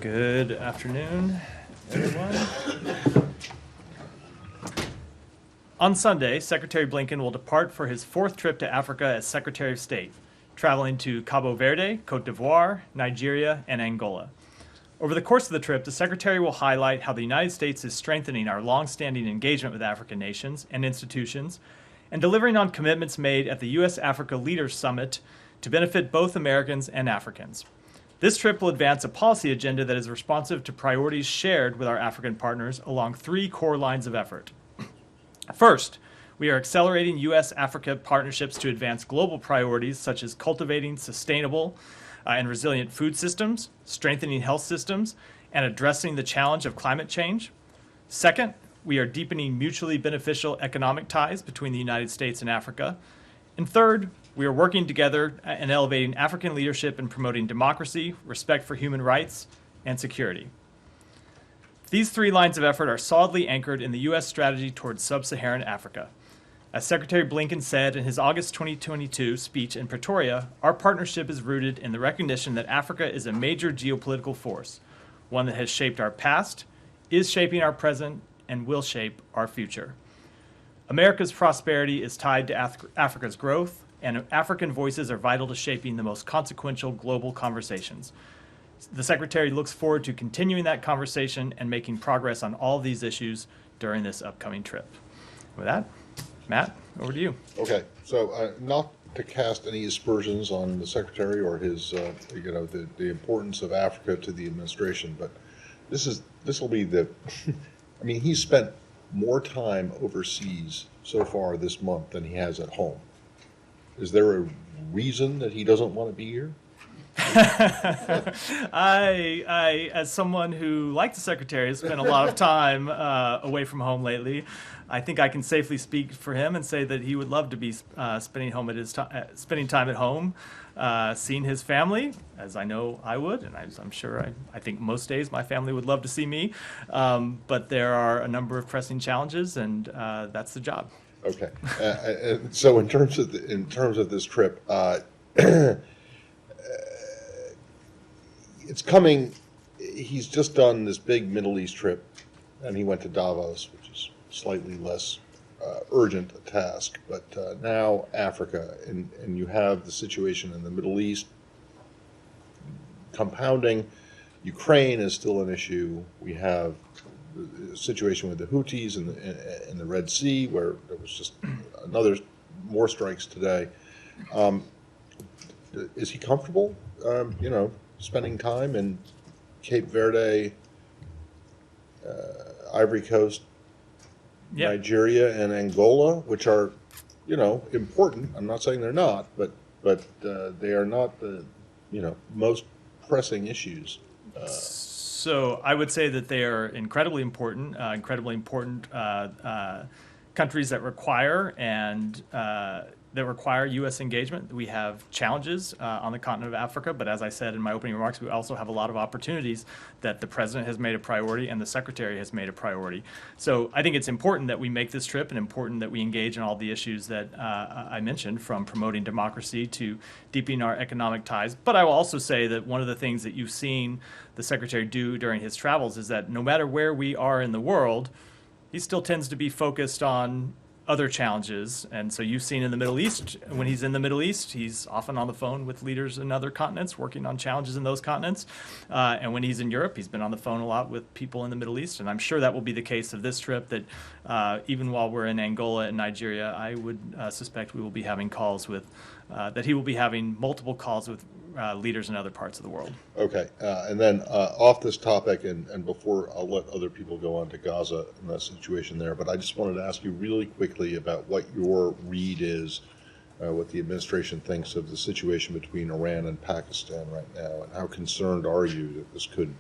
Good afternoon, everyone. On Sunday, Secretary Blinken will depart for his fourth trip to Africa as Secretary of State, traveling to Cabo Verde, Cote d'Ivoire, Nigeria, and Angola. Over the course of the trip, the Secretary will highlight how the United States is strengthening our long-standing engagement with African nations and institutions, and delivering on commitments made at the U.S.-Africa Leaders Summit to benefit both Americans and Africans. This trip will advance a policy agenda that is responsive to priorities shared with our African partners along three core lines of effort. First, we are accelerating U.S.-Africa partnerships to advance global priorities such as cultivating sustainable and resilient food systems, strengthening health systems, and addressing the challenge of climate change. Second, we are deepening mutually beneficial economic ties between the United States and Africa. And third, we are working together and elevating African leadership in promoting democracy, respect for human rights, and security. These three lines of effort are solidly anchored in the U.S. strategy towards sub-Saharan Africa. As Secretary Blinken said in his August 2022 speech in Pretoria, our partnership is rooted in the recognition that Africa is a major geopolitical force, one that has shaped our past, is shaping our present, and will shape our future. America's prosperity is tied to Africa's growth, and African voices are vital to shaping the most consequential global conversations. The Secretary looks forward to continuing that conversation and making progress on all of these issues during this upcoming trip. With that, Matt, over to you. Okay, so not to cast any aspersions on the Secretary or his, the importance of Africa to the administration, but this will be the, I mean, he's spent more time overseas so far this month than he has at home. Is there a reason that he doesn't want to be here? I, as someone who, like the Secretary, has spent a lot of time away from home lately, I think I can safely speak for him and say that he would love to be spending time at home, seeing his family, as I know I would, and I'm sure I think most days my family would love to see me. But there are a number of pressing challenges, and that's the job. Okay, so in terms of this trip, it's coming. He's just done this big Middle East trip, and he went to Davos, which is slightly less urgent a task. But now Africa, and you have the situation in the Middle East compounding. Ukraine is still an issue. We have the situation with the Houthis in the Red Sea, where there was just more strikes today. Is he comfortable, spending time in Cape Verde, Ivory Coast, yep, Nigeria, and Angola, which are, important? I'm not saying they're not, but they are not the, most pressing issues. So I would say that they are incredibly important countries that require U.S. engagement. We have challenges on the continent of Africa, but as I said in my opening remarks, we also have a lot of opportunities that the President has made a priority and the Secretary has made a priority. So I think it's important that we make this trip and important that we engage in all the issues that I mentioned, from promoting democracy to deepening our economic ties. But I will also say that one of the things that you've seen the Secretary do during his travels is that no matter where we are in the world, he still tends to be focused on other challenges. And so you've seen in the Middle East, when he's in the Middle East, he's often on the phone with leaders in other continents, working on challenges in those continents. And when he's in Europe, he's been on the phone a lot with people in the Middle East. And I'm sure that will be the case of this trip, that even while we're in Angola and Nigeria, I would suspect we will be having calls with, that he will be having multiple calls with leaders in other parts of the world. Okay, and then off this topic, and before I'll let other people go on to Gaza and that situation there, but I just wanted to ask you really quickly about what your read is, what the administration thinks of the situation between Iran and Pakistan right now, and how concerned are you that this could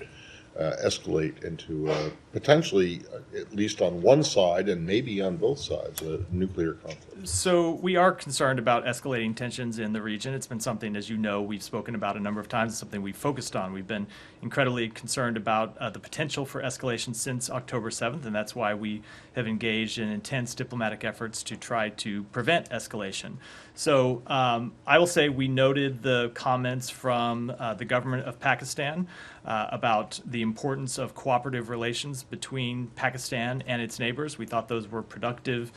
escalate into potentially, at least on one side and maybe on both sides, a nuclear conflict. So we are concerned about escalating tensions in the region. It's been something, as you know, we've spoken about a number of times. It's something we've focused on. We've been incredibly concerned about the potential for escalation since October 7th, and that's why we have engaged in intense diplomatic efforts to try to prevent escalation. So I will say we noted the comments from the government of Pakistan about the importance of cooperative relations between Pakistan and its neighbors. We thought those were productive,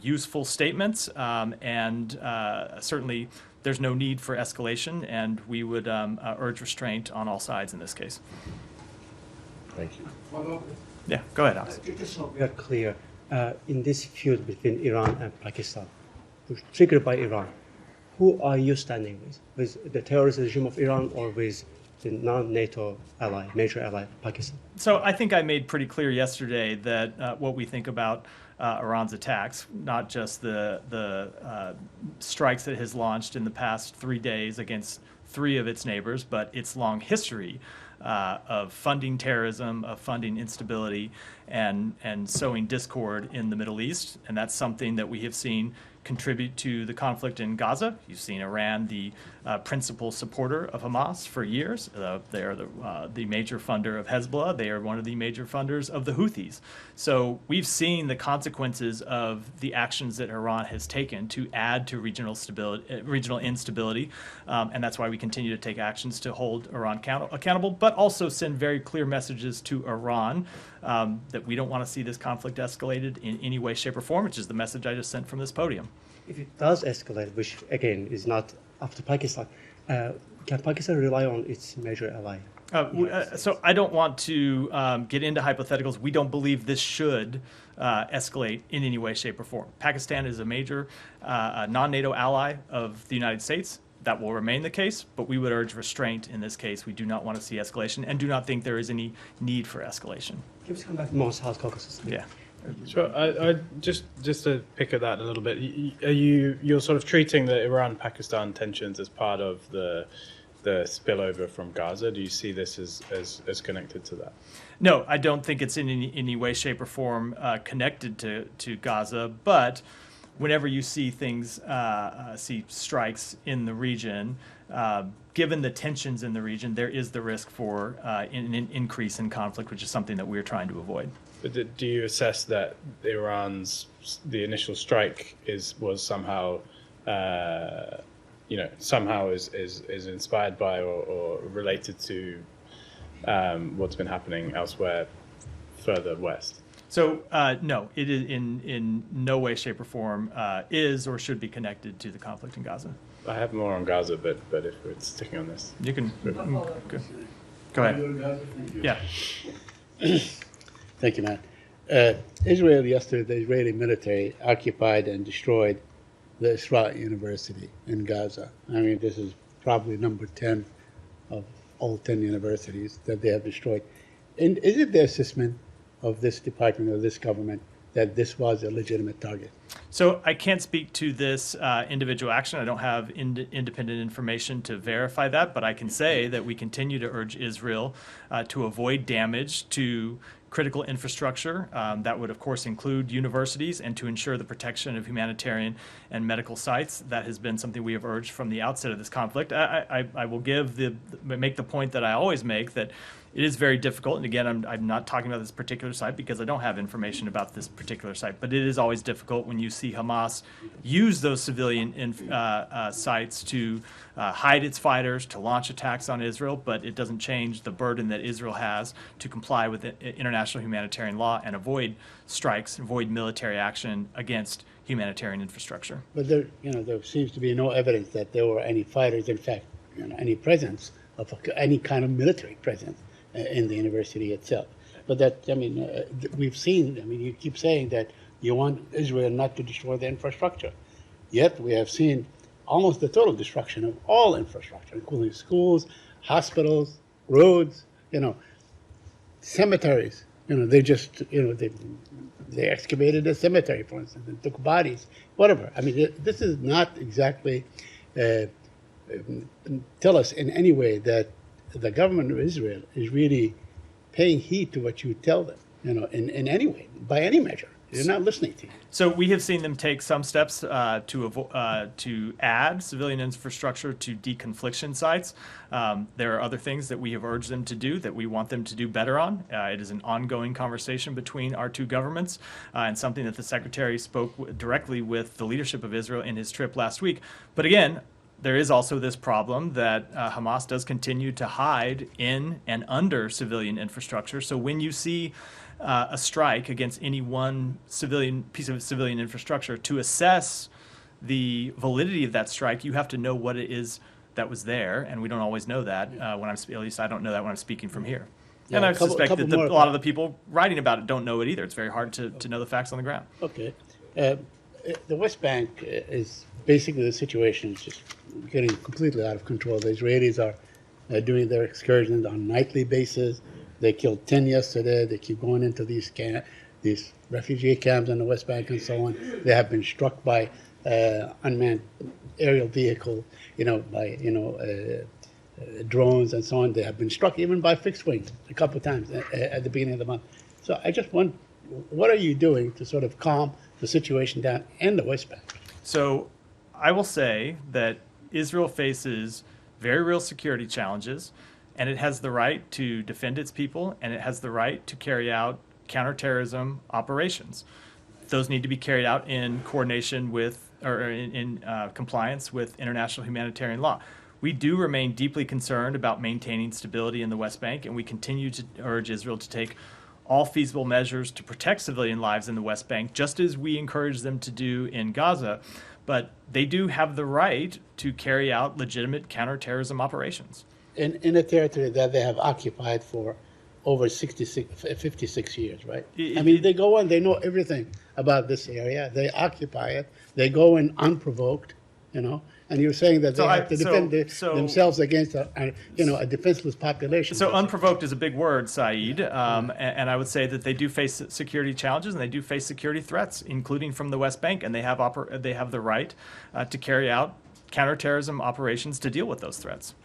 useful statements, and certainly there's no need for escalation, and we would urge restraint on all sides in this case. Thank you. Yeah, go ahead, Alex. Just so we are clear, in this feud between Iran and Pakistan, triggered by Iran, who are you standing with? With the terrorist regime of Iran or with the non-NATO ally, major ally, Pakistan? So I think I made pretty clear yesterday that what we think about Iran's attacks, not just the strikes that it has launched in the past 3 days against 3 of its neighbors, but its long history of funding terrorism, of funding instability, and sowing discord in the Middle East. And that's something that we have seen contribute to the conflict in Gaza. You've seen Iran, the principal supporter of Hamas for years. They are the major funder of Hezbollah. They are one of the major funders of the Houthis. So we've seen the consequences of the actions that Iran has taken to add to regional instability, and that's why we continue to take actions to hold Iran accountable, but also send very clear messages to Iran that we don't want to see this conflict escalated in any way, shape, or form, which is the message I just sent from this podium. If it does escalate, which again is not up to Pakistan, can Pakistan rely on its major ally? So I don't want to get into hypotheticals. We don't believe this should escalate in any way, shape, or form. Pakistan is a major non-NATO ally of the United States. That will remain the case, but we would urge restraint in this case. We do not want to see escalation and do not think there is any need for escalation. Can we come back to South Caucasus? Yeah. Sure. I just to pick at that a little bit, you're sort of treating the Iran-Pakistan tensions as part of the spillover from Gaza. Do you see this as connected to that? No, I don't think it's in any way, shape, or form connected to Gaza. But whenever you see things, see strikes in the region, given the tensions in the region, there is the risk for an increase in conflict, which is something that we're trying to avoid. But do you assess that the initial strike was somehow, somehow is inspired by or related to what's been happening elsewhere further west? So no, it is in no way, shape, or form is or should be connected to the conflict in Gaza. I have more on Gaza, but if we're sticking on this, you can go ahead. Yeah. Thank you, Matt. Israel yesterday, the Israeli military occupied and destroyed the Isra University in Gaza. I mean, this is probably number 10 of all 10 universities that they have destroyed. And is it the assessment of this department or this government that this was a legitimate target? So I can't speak to this individual action. I don't have independent information to verify that, but I can say that we continue to urge Israel to avoid damage to critical infrastructure. That would, of course, include universities, and to ensure the protection of humanitarian and medical sites. That has been something we have urged from the outset of this conflict. I will make the point that I always make, that it is very difficult, and again, I'm not talking about this particular site because I don't have information about this particular site, but it is always difficult when you see Hamas use those civilian sites to hide its fighters, to launch attacks on Israel, but it doesn't change the burden that Israel has to comply with international humanitarian law and avoid strikes, avoid military action against humanitarian infrastructure. But there seems to be no evidence that there were any fighters, in fact, any presence of any kind of military presence in the university itself. But that, we've seen, you keep saying that you want Israel not to destroy the infrastructure. Yet we have seen almost the total destruction of all infrastructure, including schools, hospitals, roads, cemeteries. They just, they excavated a cemetery, for instance, and took bodies, whatever. This is not exactly tell us in any way that the government of Israel is really paying heed to what you tell them, in any way, by any measure. They're not listening to you. So we have seen them take some steps to add civilian infrastructure to deconfliction sites. There are other things that we have urged them to do that we want them to do better on. It is an ongoing conversation between our two governments, and something that the Secretary spoke directly with the leadership of Israel in his trip last week. But again, there is also this problem that Hamas does continue to hide in and under civilian infrastructure. So when you see a strike against any one piece of civilian infrastructure, to assess the validity of that strike, you have to know what it is that was there, and we don't always know that. At least I don't know that when I'm speaking from here. Yeah, and I a couple suspect that more- a lot of the people writing about it don't know it either. It's very hard to know the facts on the ground. Okay. The West Bank is basically, the situation is just getting completely out of control. The Israelis are doing their excursions on a nightly basis. They killed 10 yesterday. They keep going into these refugee camps in the West Bank and so on. They have been struck by unmanned aerial vehicle, drones and so on. They have been struck even by fixed wings a couple of times at the beginning of the month. So I just want, what are you doing to sort of calm the situation down in the West Bank? So I will say that Israel faces very real security challenges, and it has the right to defend its people, and it has the right to carry out counterterrorism operations. Those need to be carried out in coordination with, or in compliance with international humanitarian law. We do remain deeply concerned about maintaining stability in the West Bank, and we continue to urge Israel to take all feasible measures to protect civilian lives in the West Bank, just as we encourage them to do in Gaza. But they do have the right to carry out legitimate counterterrorism operations. In a territory that they have occupied for over 56 years, right? They go in, they know everything about this area. They occupy it. They go in unprovoked, and you're saying that they have to defend themselves against a defenseless population. So unprovoked is a big word, Saeed, and I would say that they do face security challenges and they do face security threats, including from the West Bank, and they have the right to carry out counterterrorism operations to deal with those threats.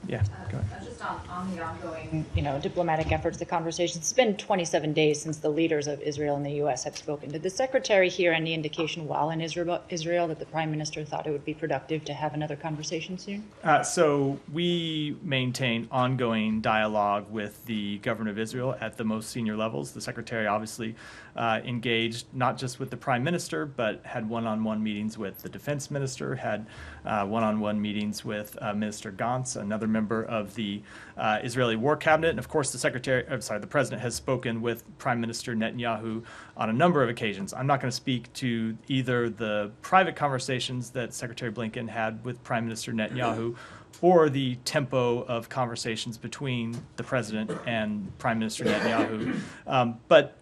Yeah, go ahead. Just on the ongoing, diplomatic efforts, the conversations. It's been 27 days since the leaders of Israel and the U.S. have spoken. Did the Secretary hear any indication while in Israel that the Prime Minister thought it would be productive to have another conversation soon? So we maintain ongoing dialogue with the government of Israel at the most senior levels. The Secretary obviously engaged not just with the Prime Minister, but had one-on-one meetings with the Defense Minister, had one-on-one meetings with Minister Gantz, another member of the Israeli War Cabinet, and of course the President has spoken with Prime Minister Netanyahu on a number of occasions. I'm not going to speak to either the private conversations that Secretary Blinken had with Prime Minister Netanyahu or the tempo of conversations between the President and Prime Minister Netanyahu. But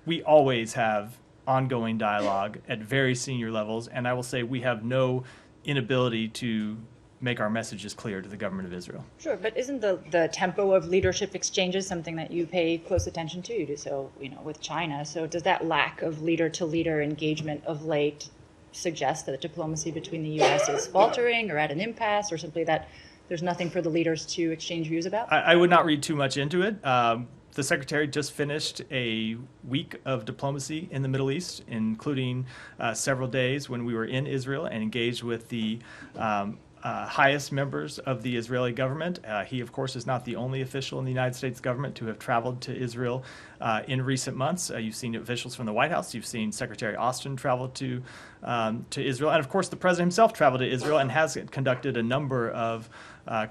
we always have ongoing dialogue at very senior levels, and I will say we have no inability to make our messages clear to the government of Israel. Sure, but isn't the tempo of leadership exchanges something that you pay close attention to? You do so, with China. So does that lack of leader-to-leader engagement of late suggest that the diplomacy between the U.S. is faltering or at an impasse, or simply that there's nothing for the leaders to exchange views about? I would not read too much into it. The Secretary just finished a week of diplomacy in the Middle East, including several days when we were in Israel and engaged with the highest members of the Israeli government. He, of course, is not the only official in the United States government to have traveled to Israel in recent months. You've seen officials from the White House. You've seen Secretary Austin travel to Israel. And, of course, the President himself traveled to Israel and has conducted a number of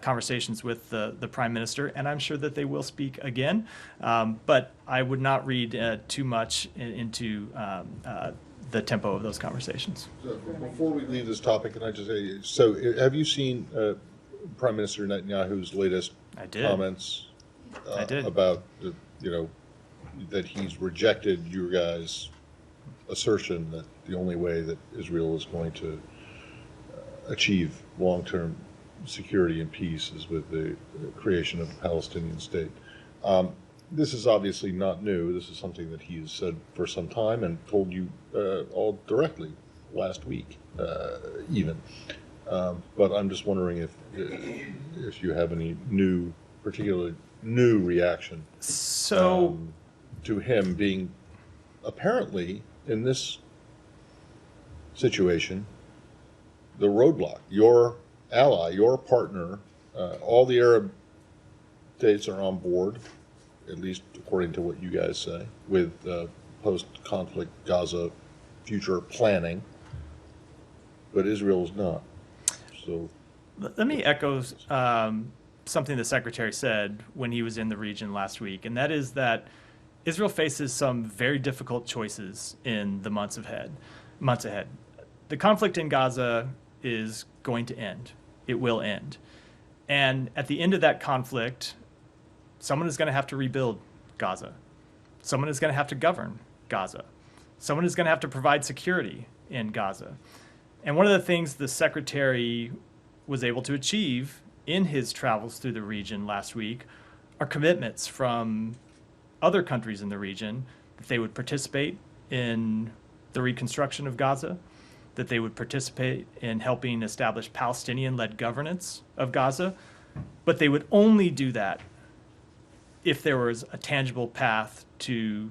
conversations with the Prime Minister, and I'm sure that they will speak again. But I would not read too much into the tempo of those conversations. So before we leave this topic, can I just say, so have you seen Prime Minister Netanyahu's latest comments about, that he's rejected your guys' assertion that the only way that Israel is going to achieve long-term security and peace is with the creation of a Palestinian state? This is obviously not new. This is something that he has said for some time and told you all directly last week, even. But I'm just wondering if you have any new, particularly new reaction So, to him being apparently in this situation the roadblock. Your ally, your partner, all the Arab states are on board, at least according to what you guys say, with post-conflict Gaza future planning, but Israel is not. So let me echo something the secretary said when he was in the region last week, and that is that Israel faces some very difficult choices in the months ahead. The conflict in Gaza is going to end. It will end. And at the end of that conflict, someone is going to have to rebuild Gaza. Someone is going to have to govern Gaza. Someone is going to have to provide security in Gaza. And one of the things the secretary was able to achieve in his travels through the region last week are commitments from other countries in the region that they would participate in the reconstruction of Gaza, that they would participate in helping establish Palestinian-led governance of Gaza, but they would only do that if there was a tangible path to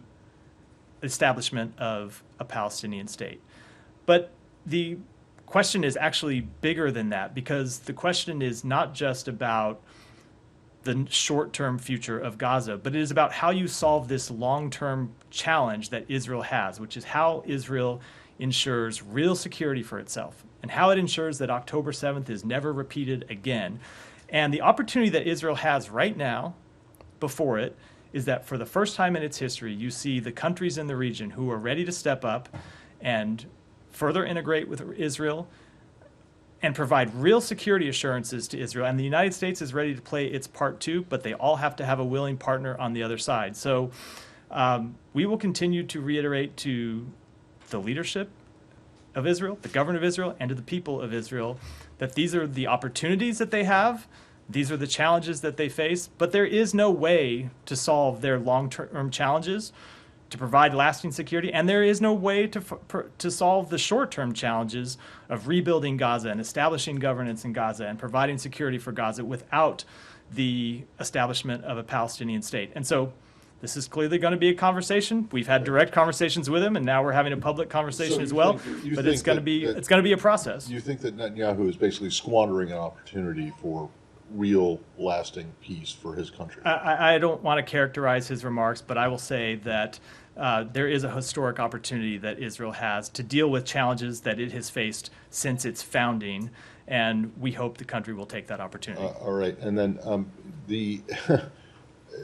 establishment of a Palestinian state. But the question is actually bigger than that, because the question is not just about the short-term future of Gaza, but it is about how you solve this long-term challenge that Israel has, which is how Israel ensures real security for itself and how it ensures that October 7th is never repeated again. And the opportunity that Israel has right now before it is that for the first time in its history, you see the countries in the region who are ready to step up and further integrate with Israel and provide real security assurances to Israel. And the United States is ready to play its part too, but they all have to have a willing partner on the other side. So we will continue to reiterate to the leadership of Israel, the government of Israel, and to the people of Israel that these are the opportunities that they have, these are the challenges that they face, but there is no way to solve their long-term challenges, to provide lasting security, and there is no way to solve the short-term challenges of rebuilding Gaza and establishing governance in Gaza and providing security for Gaza without the establishment of a Palestinian state. And so this is clearly going to be a conversation. We've had direct conversations with him, and now we're having a public conversation So as you well. think- But think it's going to that- be that- it's going to be a process. you think that Netanyahu is basically squandering an opportunity for real lasting peace for his country? I don't want to characterize his remarks, but I will say that there is a historic opportunity that Israel has to deal with challenges that it has faced since its founding, and we hope the country will take that opportunity. All right, and then the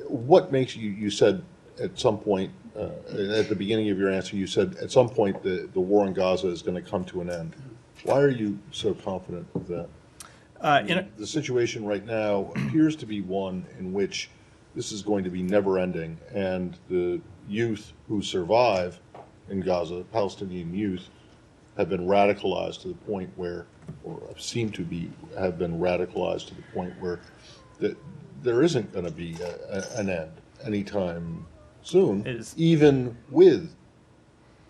what makes you said at some point at the beginning of your answer, you said at some point the war in Gaza is going to come to an end. Why are you so confident of that? The situation right now appears to be one in which this is going to be never ending, and the youth who survive in Gaza, Palestinian youth, have been radicalized to the point where, or seem to have been radicalized to the point where there isn't going to be an end anytime soon, even with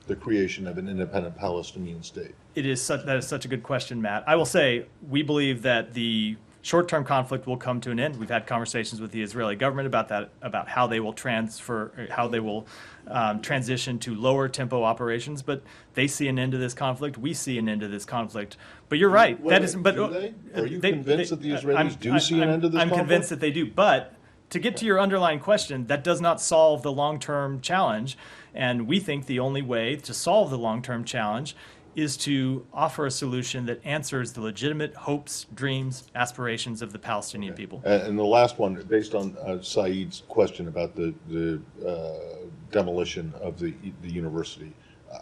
the creation of an independent Palestinian state. That is such a good question, Matt. I will say we believe that the short-term conflict will come to an end. We've had conversations with the Israeli government about that, about how they will transition to lower tempo operations. But they see an end to this conflict. We see an end to this conflict. But you're right. Are you convinced that the Israelis do see an end to this conflict? I'm convinced that they do. But to get to your underlying question, that does not solve the long-term challenge. And we think the only way to solve the long-term challenge is to offer a solution that answers the legitimate hopes, dreams, aspirations of the Palestinian people. And the last one, based on Saeed's question about the demolition of the university,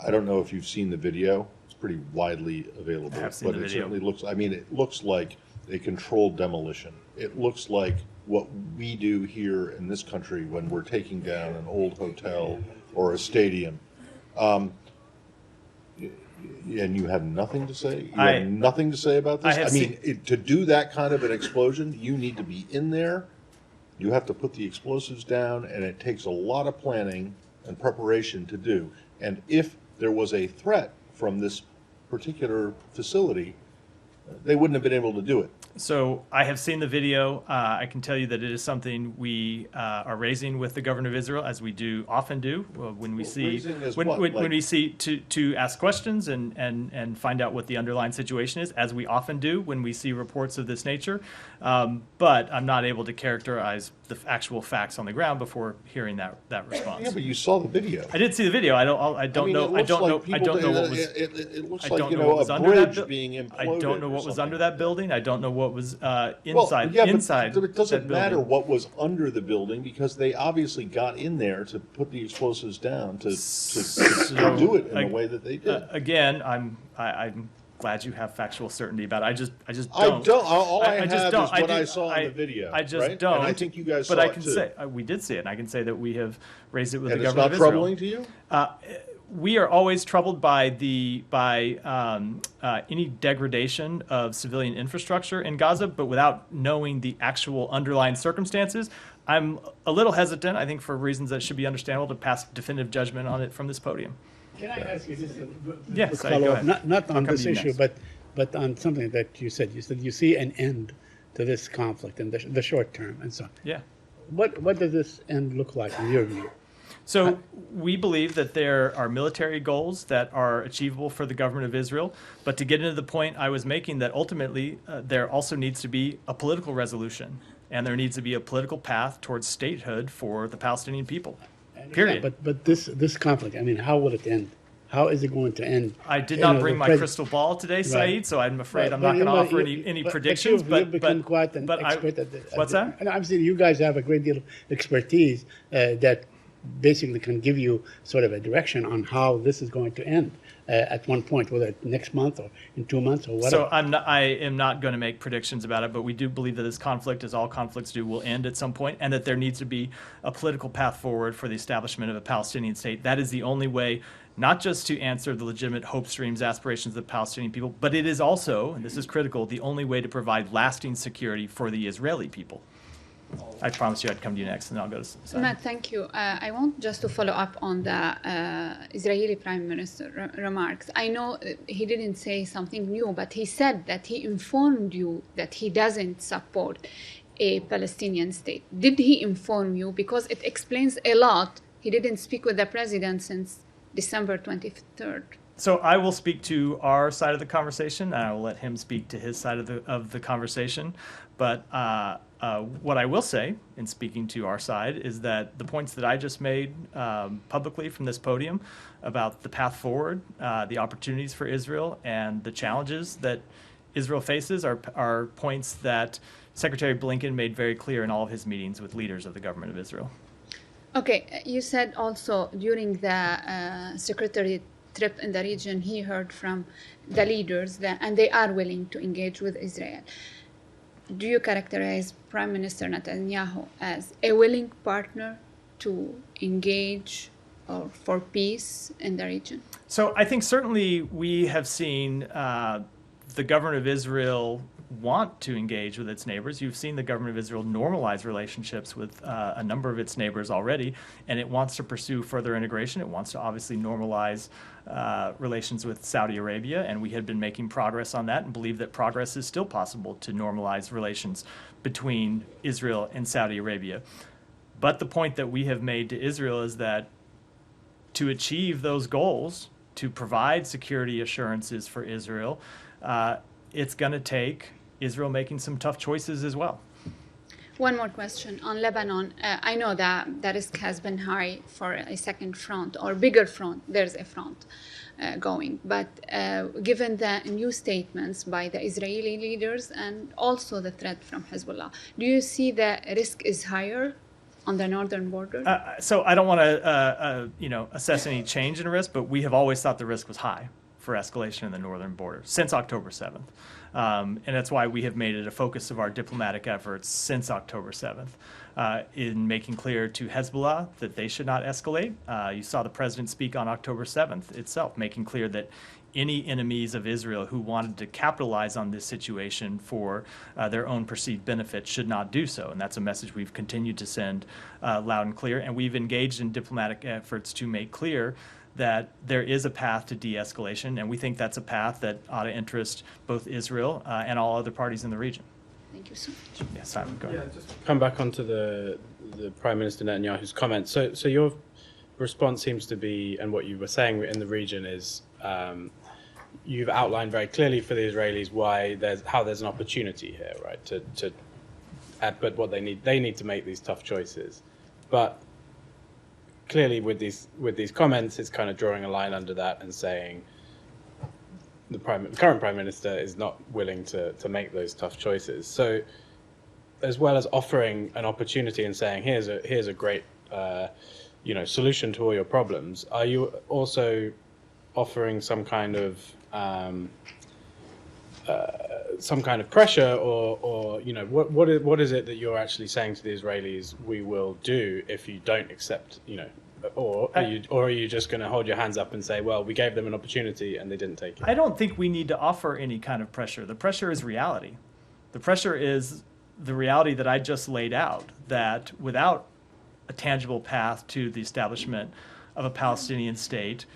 I don't know if you've seen the video. It's pretty widely available. I have seen the video. It certainly looks, it looks like a controlled demolition. It looks like what we do here in this country when we're taking down an old hotel or a stadium. And you have nothing to say? You have nothing to say about this? To do that kind of an explosion, you need to be in there. You have to put the explosives down, and it takes a lot of planning and preparation to do. And if there was a threat from this particular facility, they wouldn't have been able to do it. So I have seen the video. I can tell you that it is something we are raising with the government of Israel, as we often do when we see raising is when, what? when, Like- when we see to ask questions and find out what the underlying situation is, as we often do when we see reports of this nature. But I'm not able to characterize the actual facts on the ground before hearing that response. Yeah, but you saw the video. I did see the video. I don't know what was. It looks I like, don't you know know, what was a under that bridge being imploded. I don't know or what was something. under that building. I don't know what was Well, inside. yeah, inside. but it doesn't that building. matter what was under the building because they obviously got in there to put the explosives down to do it in the way that they did. Again, I'm glad you have factual certainty about it. I just I don't. don't. All I just have don't. is what I do- saw in the video. I just right? don't. And I think you guys but saw I it can too. say we did see it, and I can say that we have raised it with And the it's government not of Israel. troubling to you? We are always troubled by any degradation of civilian infrastructure in Gaza, but without knowing the actual underlying circumstances, I'm a little hesitant, I think for reasons that should be understandable, to pass definitive judgment on it from this podium. Can I ask you just a Yes, quick go follow-up? ahead. Not on come this to you issue, next. but on something that you said. You said you see an end to this conflict in the short term and so on. Yeah. What does this end look like in your view? So we believe that there are military goals that are achievable for the government of Israel. But to get into the point I was making, that ultimately there also needs to be a political resolution. And there needs to be a political path towards statehood for the Palestinian people. Period. But this conflict, I mean, how will it end? How is it going to end? I did You not know, bring the my pres- crystal ball today, Saeed, so I'm afraid I'm But not going to you know, offer you- any but predictions. you've become quite an expert at what's that? And I'm saying you guys have a great deal of expertise that basically can give you sort of a direction on how this is going to end at one point, whether it's next month or in 2 months or whatever. So I am not going to make predictions about it, but we do believe that this conflict, as all conflicts do, will end at some point, and that there needs to be a political path forward for the establishment of a Palestinian state. That is the only way, not just to answer the legitimate hopes, dreams, aspirations of the Palestinian people, but it is also, and this is critical, the only way to provide lasting security for the Israeli people. I promised you I'd come to you next, and I'll go to Saeed. Matt, thank you. I want just to follow up on the Israeli Prime Minister remarks. I know he didn't say something new, but he said that he informed you that he doesn't support a Palestinian state. Did he inform you? Because it explains a lot. He didn't speak with the president since December 23rd. So I will speak to our side of the conversation, and I will let him speak to his side of the conversation. But what I will say in speaking to our side is that the points that I just made publicly from this podium about the path forward, the opportunities for Israel, and the challenges that Israel faces are points that Secretary Blinken made very clear in all of his meetings with leaders of the government of Israel. Okay, you said also during the secretary trip in the region, he heard from the leaders and they are willing to engage with Israel. Do you characterize Prime Minister Netanyahu as a willing partner to engage or for peace in the region? So I think certainly we have seen the government of Israel want to engage with its neighbors. You've seen the government of Israel normalize relationships with a number of its neighbors already, and it wants to pursue further integration. It wants to obviously normalize relations with Saudi Arabia, and we had been making progress on that and believe that progress is still possible to normalize relations between Israel and Saudi Arabia. But the point that we have made to Israel is that to achieve those goals, to provide security assurances for Israel, it's going to take Israel making some tough choices as well. One more question on Lebanon. I know that the risk has been high for a second front or bigger front. There's a front going. But given the new statements by the Israeli leaders and also the threat from Hezbollah, do you see the risk is higher on the northern border? So I don't want to assess any change in risk, but we have always thought the risk was high for escalation in the northern border since October 7th. And that's why we have made it a focus of our diplomatic efforts since October 7th in making clear to Hezbollah that they should not escalate. You saw the president speak on October 7th itself, making clear that any enemies of Israel who wanted to capitalize on this situation for their own perceived benefit should not do so. And that's a message we've continued to send loud and clear. And we've engaged in diplomatic efforts to make clear that there is a path to de-escalation, and we think that's a path that ought to interest both Israel and all other parties in the region. Thank you so much. Yeah, Simon, go ahead. Come back onto the Prime Minister Netanyahu's comments. So your response seems to be, and what you were saying in the region is, you've outlined very clearly for the Israelis how there's an opportunity here, right? But what they need to make these tough choices. But clearly, with these comments, it's kind of drawing a line under that and saying the current Prime Minister is not willing to make those tough choices. So, as well as offering an opportunity and saying here's a great solution to all your problems, are you also offering some kind of pressure, or what is it that you're actually saying to the Israelis we will do if you don't accept, or are you just going to hold your hands up and say, well, we gave them an opportunity and they didn't take it? I don't think we need to offer any kind of pressure. The pressure is reality. The pressure is the reality that I just laid out, that without a tangible path to the establishment of a Palestinian state,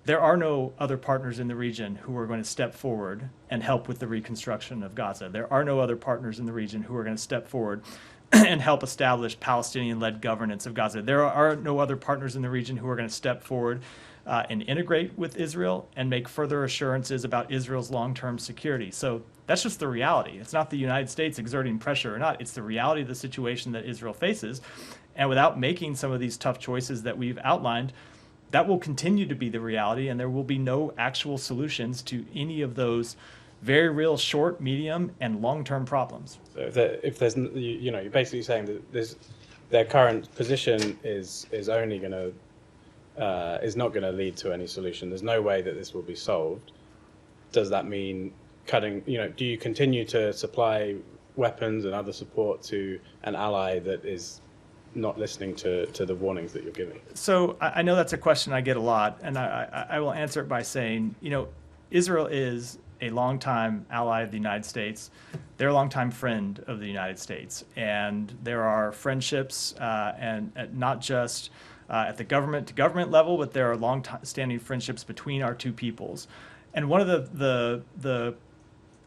there are no other partners in the region who are going to step forward and help with the reconstruction of Gaza. There are no other partners in the region who are going to step forward and help establish Palestinian-led governance of Gaza. There are no other partners in the region who are going to step forward and integrate with Israel and make further assurances about Israel's long-term security. So that's just the reality. It's not the United States exerting pressure or not. It's the reality of the situation that Israel faces. And without making some of these tough choices that we've outlined, that will continue to be the reality, and there will be no actual solutions to any of those very real short, medium, and long-term problems. So if there's, you're basically saying that their current position is only going to is not going to lead to any solution. There's no way that this will be solved. Does that mean cutting? Do you continue to supply weapons and other support to an ally that is not listening to the warnings that you're giving? So I know that's a question I get a lot, and I will answer it by saying, Israel is a longtime ally of the United States. They're a longtime friend of the United States, and there are friendships, and not just at the government-to-government level, but there are long-standing friendships between our two peoples. And one of the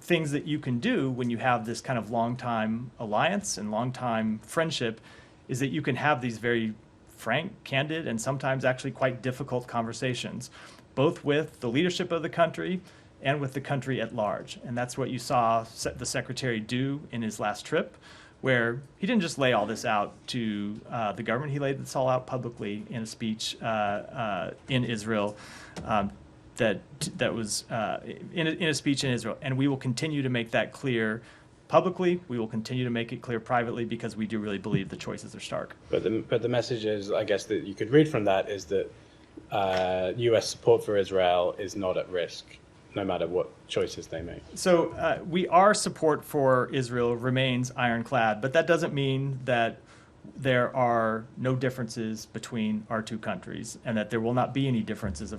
things that you can do when you have this kind of long-time alliance and long-time friendship is that you can have these very frank, candid, and sometimes actually quite difficult conversations, both with the leadership of the country and with the country at large. And that's what you saw the Secretary do in his last trip, where he didn't just lay all this out to the government, he laid this all out publicly in a speech in Israel, that was in a speech in Israel. And we will continue to make that clear publicly. We will continue to make it clear privately, because we do really believe the choices are stark. But the message is, I guess, that you could read from that is that U.S. support for Israel is not at risk, no matter what choices they make. So our support for Israel remains ironclad, but that doesn't mean that there are no differences between our two countries, and that there will not be any differences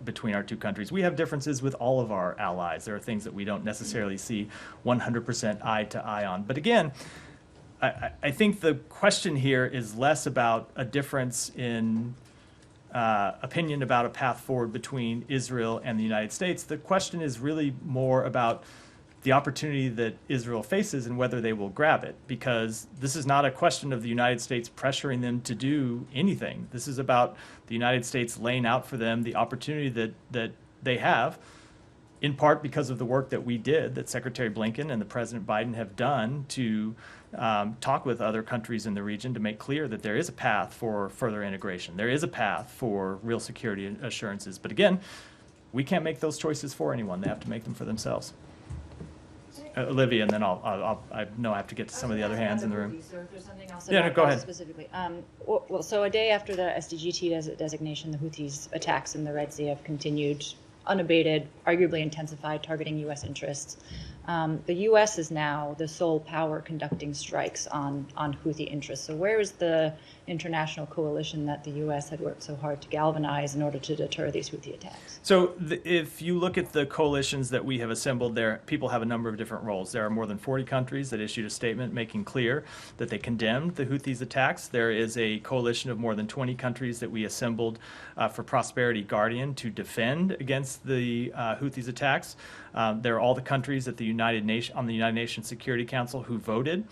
between our two countries. We have differences with all of our allies. There are things that we don't necessarily see 100% eye to eye on. But again, I think the question here is less about a difference in opinion about a path forward between Israel and the United States. The question is really more about the opportunity that Israel faces and whether they will grab it, because this is not a question of the United States pressuring them to do anything. This is about the United States laying out for them the opportunity that they have, in part because of the work that we did, that Secretary Blinken and the President Biden have done to talk with other countries in the region to make clear that there is a path for further integration. There is a path for real security assurances. But again, we can't make those choices for anyone. They have to make them for themselves. Olivia, and then I know I have to get to some of the other hands in the room. So if there's something else Yeah, no, about go Gaza ahead. specifically. So a day after the SDGT designation, the Houthis' attacks in the Red Sea have continued unabated, arguably intensified, targeting U.S. interests. The U.S. is now the sole power conducting strikes on Houthi interests. So where is the international coalition that the U.S. had worked so hard to galvanize in order to deter these Houthi attacks? So if you look at the coalitions that we have assembled there, people have a number of different roles. There are more than 40 countries that issued a statement making clear that they condemned the Houthis' attacks. There is a coalition of more than 20 countries that we assembled for Prosperity Guardian to defend against against the Houthis attacks. There are all the countries at the United Nations Security Council who voted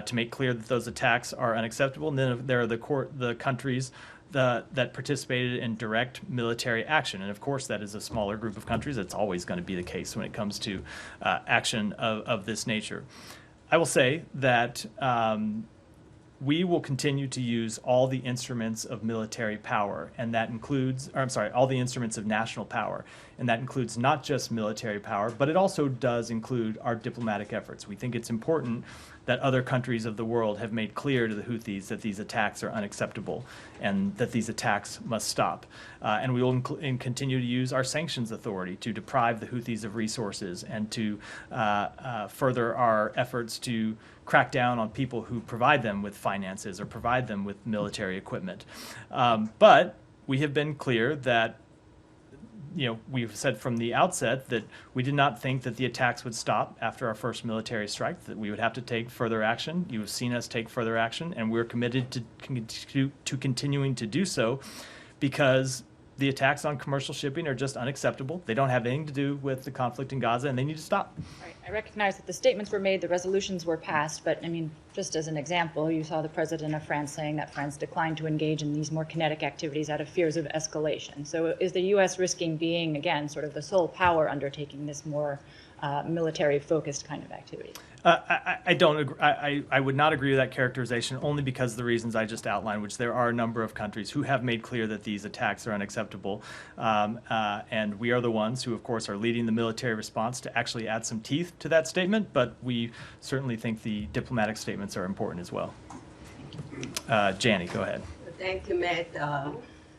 to make clear that those attacks are unacceptable. And then there are the countries that participated in direct military action. And of course, that is a smaller group of countries. It's always going to be the case when it comes to action of this nature. I will say that we will continue to use all the instruments of military power, and that includes, all the instruments of national power, and that includes not just military power, but it also does include our diplomatic efforts. We think it's important that other countries of the world have made clear to the Houthis that these attacks are unacceptable and that these attacks must stop. And we will continue to use our sanctions authority to deprive the Houthis of resources and to further our efforts to crack down on people who provide them with finances or provide them with military equipment. But we have been clear that we've said from the outset that we did not think that the attacks would stop after our first military strike, that we would have to take further action. You have seen us take further action, and we're committed to continuing to do so because the attacks on commercial shipping are just unacceptable. They don't have anything to do with the conflict in Gaza, and they need to stop. Right. I recognize that the statements were made, the resolutions were passed, but I mean, just as an example, you saw the president of France saying that France declined to engage in these more kinetic activities out of fears of escalation. So is the U.S. risking being, again, sort of the sole power undertaking this more military-focused kind of activity? I don't agree. I would not agree with that characterization, only because of the reasons I just outlined, which there are a number of countries who have made clear that these attacks are unacceptable. And we are the ones who, of course, are leading the military response to actually add some teeth to that statement, but we certainly think the diplomatic statements are important as well. Janie, go ahead. Thank you, Matt.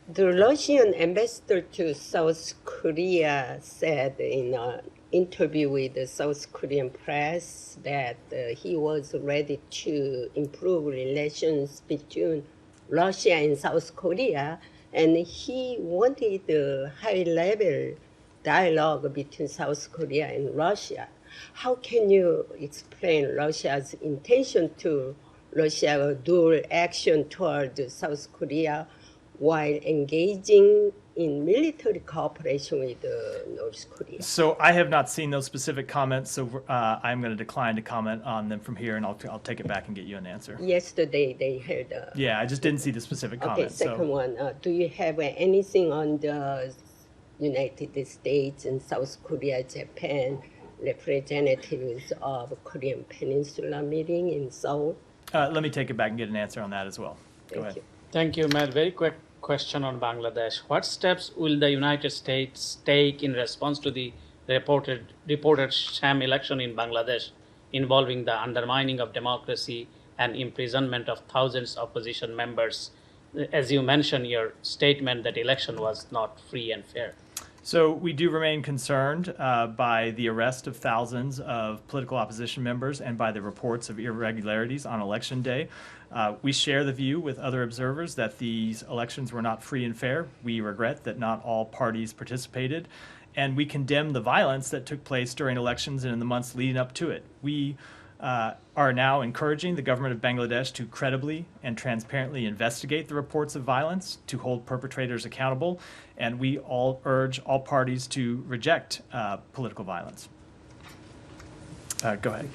The Russian ambassador to South Korea said in an interview with the South Korean press that he was ready to improve relations between Russia and South Korea, and he wanted a high-level dialogue between South Korea and Russia. How can you explain Russia's intention to Russia dual action toward South Korea while engaging in military cooperation with North Korea? So I have not seen those specific comments, so I'm going to decline to comment on them from here, and I'll take it back and get you an answer. Yesterday they heard. Yeah, I just didn't see the specific comments. Okay, second one. Do you have anything on the United States and South Korea, Japan representatives of Korean Peninsula meeting in Seoul? Let me take it back and get an answer on that as well. Go ahead. You. Thank you, Matt. Very quick question on Bangladesh. What steps will the United States take in response to the reported sham election in Bangladesh involving the undermining of democracy and imprisonment of thousands of opposition members? As you mentioned in your statement, that election was not free and fair. So we do remain concerned by the arrest of thousands of political opposition members and by the reports of irregularities on election day. We share the view with other observers that these elections were not free and fair. We regret that not all parties participated, and we condemn the violence that took place during elections and in the months leading up to it. We are now encouraging the government of Bangladesh to credibly and transparently investigate the reports of violence, to hold perpetrators accountable, and we all urge all parties to reject political violence. Go ahead.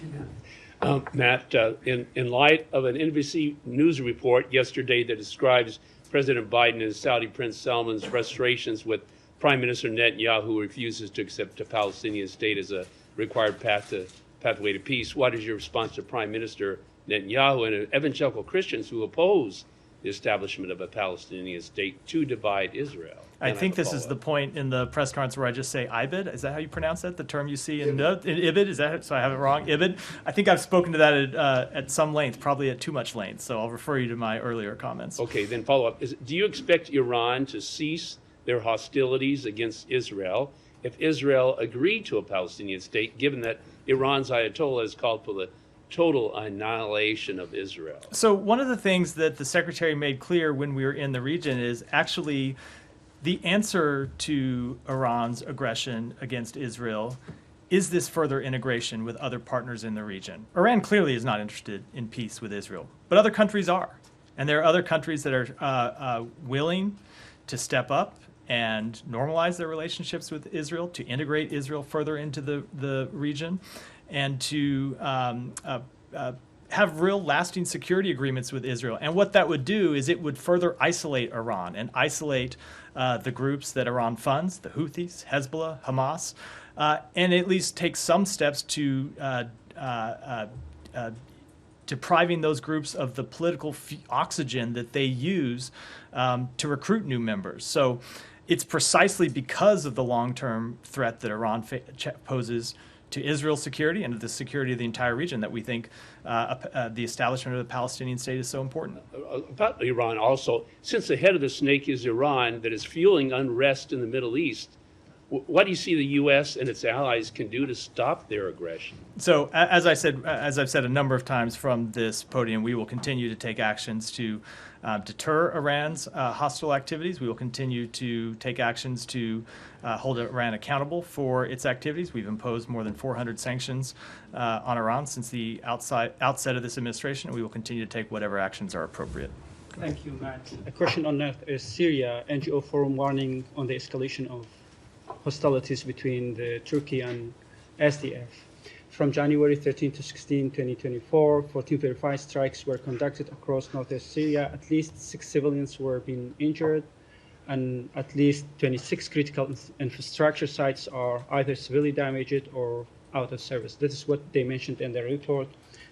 Matt, in light of an NBC News report yesterday that describes President Biden and Saudi Prince Salman's frustrations with Prime Minister Netanyahu, who refuses to accept a Palestinian state as a required pathway to peace, what is your response to Prime Minister Netanyahu and evangelical Christians who oppose the establishment of a Palestinian state to divide Israel? I think this is the point in the press conference where I just say IBID. Is that how you pronounce that? The term you see in IBID? Is that so? I have it wrong. IBID. I think I've spoken to that at some length, probably at too much length. So I'll refer you to my earlier comments. Okay, then follow up. Do you expect Iran to cease their hostilities against Israel if Israel agreed to a Palestinian state, given that Iran's Ayatollah has called for the total annihilation of Israel? So one of the things that the Secretary made clear when we were in the region is actually the answer to Iran's aggression against Israel is this further integration with other partners in the region. Iran clearly is not interested in peace with Israel, but other countries are. And there are other countries that are willing to step up and normalize their relationships with Israel, to integrate Israel further into the region, and to have real lasting security agreements with Israel. And what that would do is it would further isolate Iran and isolate the groups that Iran funds, the Houthis, Hezbollah, Hamas, and at least take some steps to depriving those groups of the political oxygen that they use to recruit new members. So it's precisely because of the long-term threat that Iran poses to Israel's security and to the security of the entire region that we think the establishment of the Palestinian state is so important. About Iran also, since the head of the snake is Iran that is fueling unrest in the Middle East, what do you see the U.S. and its allies can do to stop their aggression? So, as I've said a number of times from this podium, we will continue to take actions to deter Iran's hostile activities. We will continue to take actions to hold Iran accountable for its activities. We've imposed more than 400 sanctions on Iran since the outset of this administration, and we will continue to take whatever actions are appropriate. Thank you, Matt. A question on that is Syria. NGO Forum warning on the escalation of hostilities between the Turkey and SDF. From January 13 to 16, 2024, 14 verified strikes were conducted across northwest Syria. At least 6 civilians were being injured, and at least 26 critical infrastructure sites are either severely damaged or out of service. This is what they mentioned in their report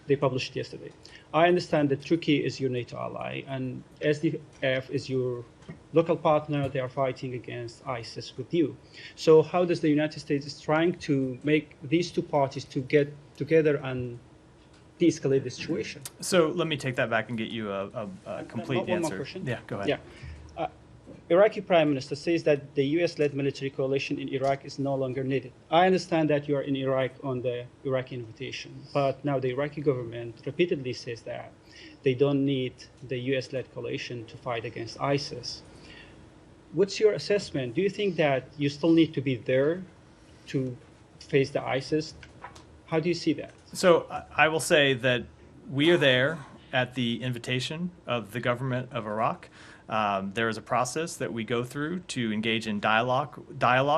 they published yesterday. I understand that Turkey is your NATO ally, and SDF is your local partner. They are fighting against ISIS with you. So how does the United States is trying to make these two parties to get together and de-escalate the situation? So let me take that back and get you a complete answer. One more question. Yeah, go ahead. Yeah. Iraqi Prime Minister says that the U.S.-led military coalition in Iraq is no longer needed. I understand that you are in Iraq on the Iraqi invitation, but now the Iraqi government repeatedly says that they don't need the U.S.-led coalition to fight against ISIS. What's your assessment? Do you think that you still need to be there to face the ISIS? How do you see that? So I will say that we are there at the invitation of the government of Iraq. There is a process that we go through to engage in dialogue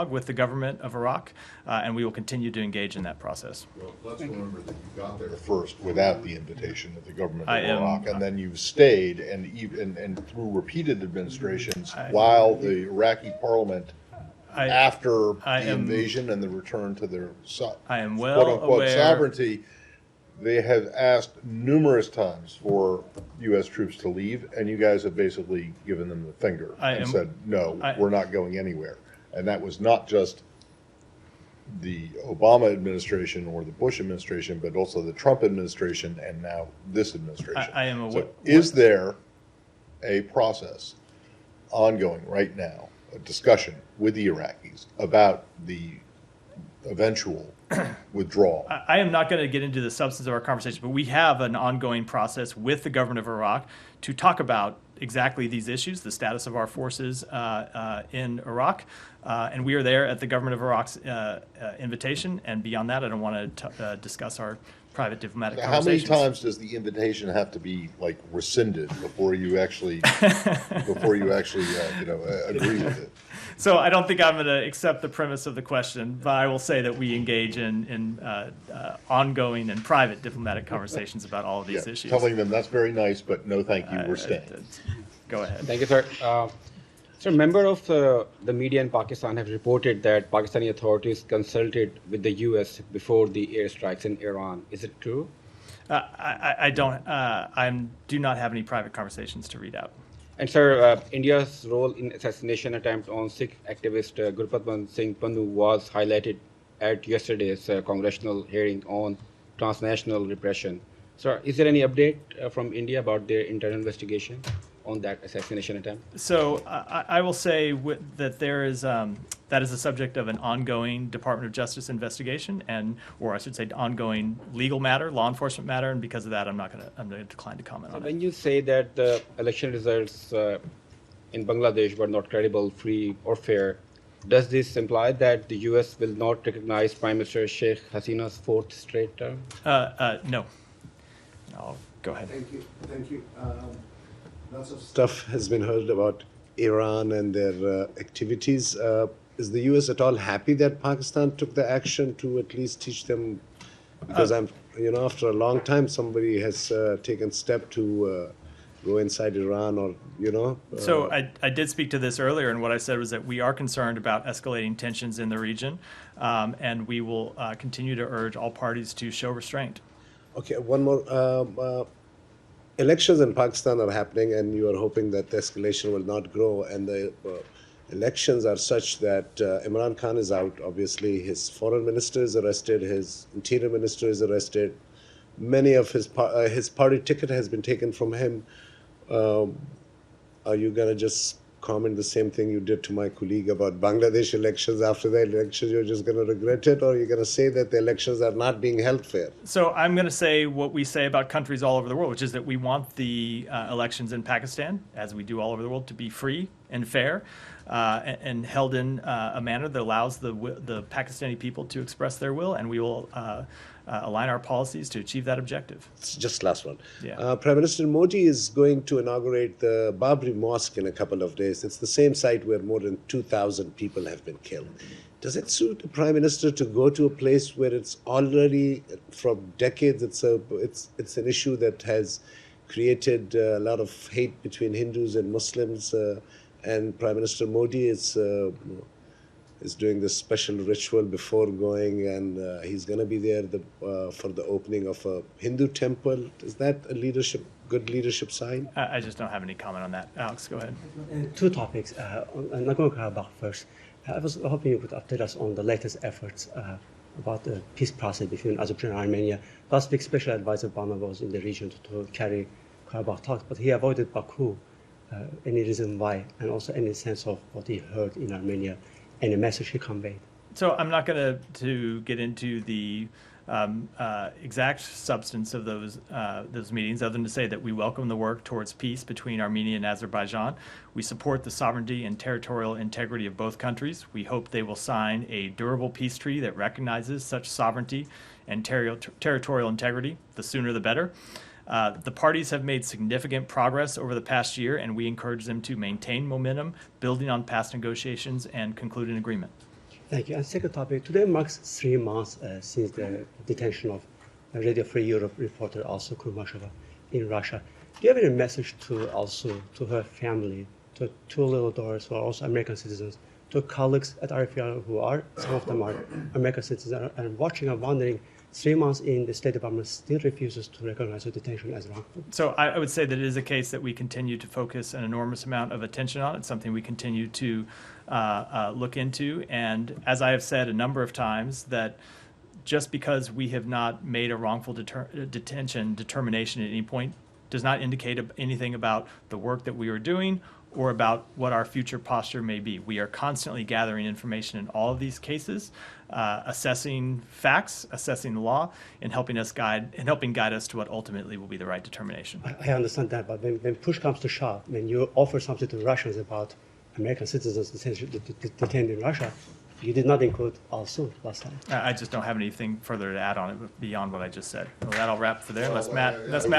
with the government of Iraq, and we will continue to engage in that process. Well, let's remember that you got there first without the invitation of the government of I am- Iraq, and then you've stayed, and through repeated administrations, while the Iraqi parliament, after the invasion and the return to their I am well quote-unquote aware. sovereignty, they have asked numerous times for U.S. troops to leave, and you guys have basically given them the finger and said, no, we're not going anywhere. And that was not just the Obama administration or the Bush administration, but also the Trump administration and now this administration. I am aware. So is there a process ongoing right now, a discussion with the Iraqis about the eventual withdrawal? I am not going to get into the substance of our conversation, but we have an ongoing process with the government of Iraq to talk about exactly these issues, the status of our forces in Iraq, and we are there at the government of Iraq's invitation, and beyond that, I don't want to discuss our private diplomatic How many conversations. times does the invitation have to be like rescinded before you actually agree with it? So I don't think I'm going to accept the premise of the question, but I will say that we engage in ongoing and private diplomatic conversations about all of these issues. Telling them that's very nice, but no thank you, we're staying. Go ahead. Thank you, sir. So, member of the media in Pakistan have reported that Pakistani authorities consulted with the U.S. before the airstrikes in Iran. Is it true? I do not have any private conversations to read out. And sir, India's role in assassination attempt on Sikh activist Gurpatwant Singh Pannu was highlighted at yesterday's congressional hearing on transnational repression. Sir, is there any update from India about their internal investigation on that assassination attempt? So I will say that there is that is the subject of an ongoing Department of Justice investigation, or I should say, ongoing legal matter, law enforcement matter, and because of that, I'm going to decline to comment on it. When you say that the election results in Bangladesh were not credible, free, or fair, does this imply that the U.S. will not recognize Prime Minister Sheikh Hasina's fourth straight term? No. I'll go ahead. Thank you. Lots of stuff has been heard about Iran and their activities. Is the U.S. at all happy that Pakistan took the action to at least teach them? Because after a long time, somebody has taken step to go inside Iran or, So I did speak to this earlier, and what I said was that we are concerned about escalating tensions in the region, and we will continue to urge all parties to show restraint. Okay, one more. Elections in Pakistan are happening, and you are hoping that the escalation will not grow. And the elections are such that Imran Khan is out, obviously. His foreign minister is arrested. His interior minister is arrested. Many of his party ticket has been taken from him. Are you going to just comment the same thing you did to my colleague about Bangladesh elections? After the elections, you're just going to regret it, or you're going to say that the elections are not being held fair? So I'm going to say what we say about countries all over the world, which is that we want the elections in Pakistan, as we do all over the world, to be free and fair and held in a manner that allows the Pakistani people to express their will, and we will align our policies to achieve that objective. Just last one. Yeah. Prime Minister Modi is going to inaugurate the Babri Mosque in a couple of days. It's the same site where more than 2,000 people have been killed. Does it suit the Prime Minister to go to a place where it's already, from decades, it's an issue that has created a lot of hate between Hindus and Muslims, and Prime Minister Modi is doing this special ritual before going, and he's going to be there for the opening of a Hindu temple. Is that a good leadership sign? I just don't have any comment on that. Alex, go ahead. Two topics. On Nagorno-Karabakh first. I was hoping you could update us on the latest efforts about the peace process between Azerbaijan and Armenia. Last week, Special Advisor Obama was in the region to carry Karabakh talks, but he avoided Baku. Any reason why, and also any sense of what he heard in Armenia, any message he conveyed? So I'm not going to get into the exact substance of those meetings, other than to say that we welcome the work towards peace between Armenia and Azerbaijan. We support the sovereignty and territorial integrity of both countries. We hope they will sign a durable peace treaty that recognizes such sovereignty and territorial integrity. The sooner the better. The parties have made significant progress over the past year, and we encourage them to maintain momentum, building on past negotiations, and conclude an agreement. Thank you. And second topic, today marks 3 months since the detention of Radio Free Europe reporter also Kurmashova in Russia. Do you have any message to her family, to 2 little daughters who are also American citizens, to colleagues at RFR who are, some of them are American citizens, and watching and wondering, 3 months in, the State Department still refuses to recognize the detention as wrongful? So I would say that it is a case that we continue to focus an enormous amount of attention on. It's something we continue to look into. And as I have said a number of times, that just because we have not made a wrongful detention determination at any point does not indicate anything about the work that we are doing or about what our future posture may be. We are constantly gathering information in all of these cases, assessing facts, assessing the law, and helping guide us to what ultimately will be the right determination. I understand that, but when push comes to shove, when you offer something to Russians about American citizens detained in Russia, you did not include Al-Sun last time. I just don't have anything further to add on it beyond what I just said. Well, that'll wrap for there, unless Matt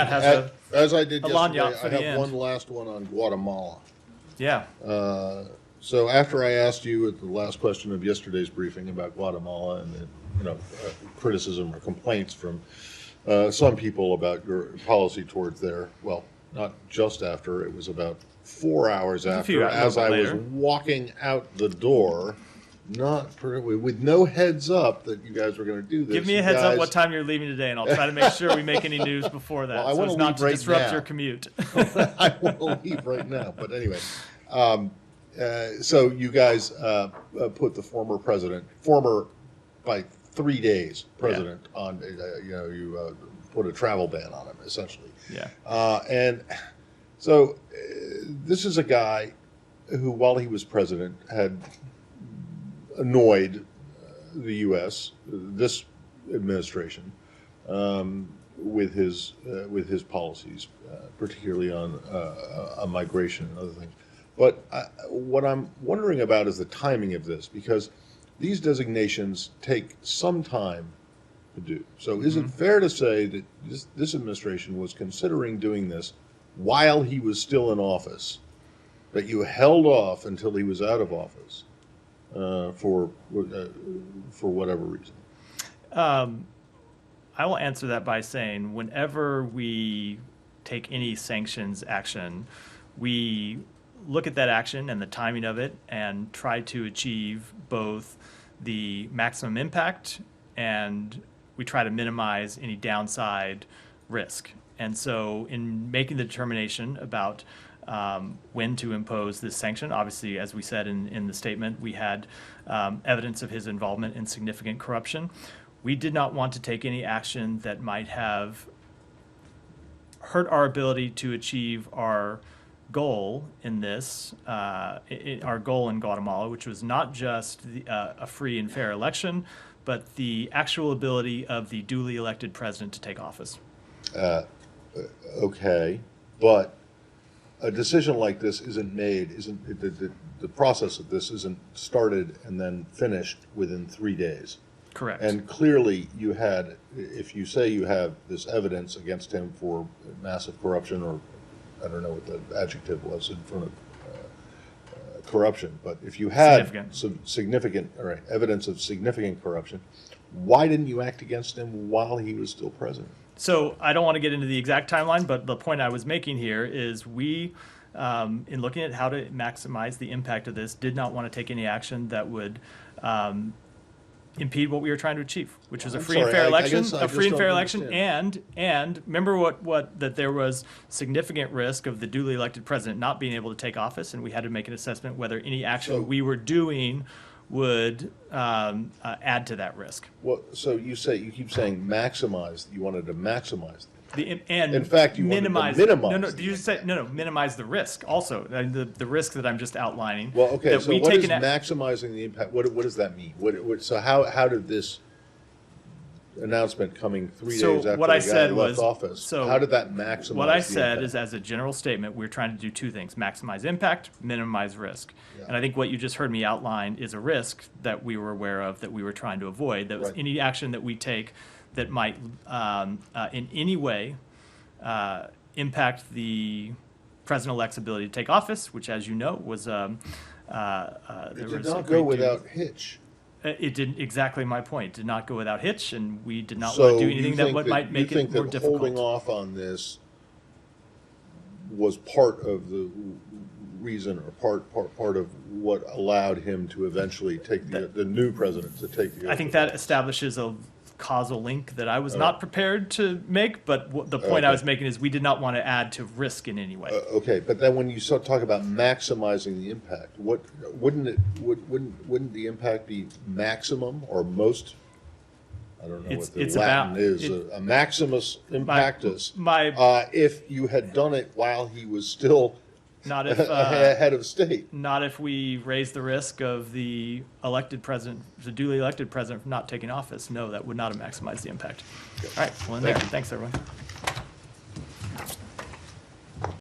has as I did a yesterday, lagniappe for I the have end. one last one on Guatemala. Yeah. So after I asked you at the last question of yesterday's briefing about Guatemala and the criticism or complaints from some people about your policy towards there, well, not just after, it was about 4 hours after, as I was walking out the door, with no heads up that you guys were going to do this. Give me a heads up what time you're leaving today, and I'll try to make sure we make any news before that, well, so it's not to right disrupt now. your commute. I want to leave right now, but anyway. So you guys put the former by 3 days president on, you put a travel ban on him, essentially. Yeah. And so this is a guy who, while he was president, had annoyed the U.S., this administration, with his policies, particularly on migration and other things. But what I'm wondering about is the timing of this, because these designations take some time to do. So is it fair to say that this administration was considering doing this while he was still in office, but you held off until he was out of office for whatever reason. I will answer that by saying whenever we take any sanctions action, we look at that action and the timing of it and try to achieve both the maximum impact and we try to minimize any downside risk. And so in making the determination about when to impose this sanction, obviously, as we said in the statement, we had evidence of his involvement in significant corruption. We did not want to take any action that might have hurt our ability to achieve our goal in this, our goal in Guatemala, which was not just a free and fair election, but the actual ability of the duly elected president to take office. Okay, but a decision like this isn't the process of this isn't started and then finished within 3 days. Correct. And clearly you had, if you say you have this evidence against him for massive corruption, or I don't know what the adjective was in front of corruption, but if you had some significant evidence of significant corruption, why didn't you act against him while he was still president? So I don't want to get into the exact timeline, but the point I was making here is we, in looking at how to maximize the impact of this, did not want to take any action that would impede what we were trying to achieve, which was a free and fair election, and remember that there was significant risk of the duly elected president not being able to take office, and we had to make an assessment whether any action we were doing would add to that risk. Well, so you keep saying maximize. You wanted to maximize. And in fact, you minimize. Wanted to minimize. No. Did you say no? Minimize the risk. Also, the risk that I'm just outlining. Well, okay. So what is maximizing the impact? What does that mean? So how did this announcement coming 3 days after the guy left office? So how did that maximize? What I said is, as a general statement, we're trying to do two things: maximize impact, minimize risk. Yeah. And I think what you just heard me outline is a risk that we were aware of, that we were trying to avoid. That was any action that we take that might in any way impact the president-elect's ability to take office, which, as you know, was it did not go without hitch. It didn't. Exactly my point. It did not go without hitch, and we did not want to do anything that might make it more difficult. Holding off on this was part of the reason, or part of what allowed him to eventually take the new president to take the oath. I think that establishes a causal link that I was not prepared to make, but the point I was making is we did not want to add to risk in any way. Okay, but then when you talk about maximizing the impact, wouldn't the impact be maximum or most? I don't know what the Latin is. A maximus impactus. If you had done it while he was still not if head of state. Not if we raise the risk of the elected president, the duly elected president, not taking office. No, that would not have maximized the impact. Okay. All right, well, in there. Thanks, everyone.